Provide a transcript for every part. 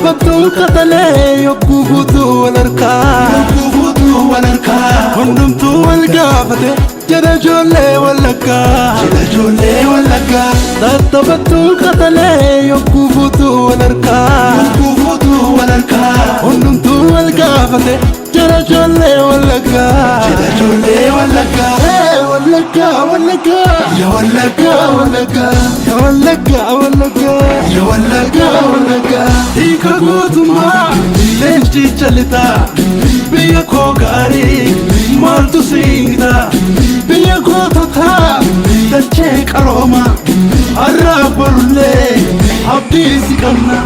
Tattabattuu qatalee yogguu fuutuu wal harkaa hundumtuu wal gaafate jedha ijoollee Wallaggaa Tattabattuu qatalee yogguu fuutuu wal harkaa hundumtuu wal gaafate jedha ijoollee Wallaggaa Ya Wallaggaa hiika gootummaa leenci jallitaa biyya koo gaarii maaltu siita biyya goototaa dachee qarooma har'aa borullee abdii si qabna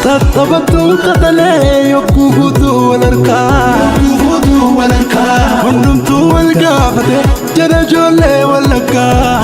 Tattabattuu qatalee yogguu fuutuu wal harkaa hundumtuu wal gaafate jedha ijoollee Wallaggaa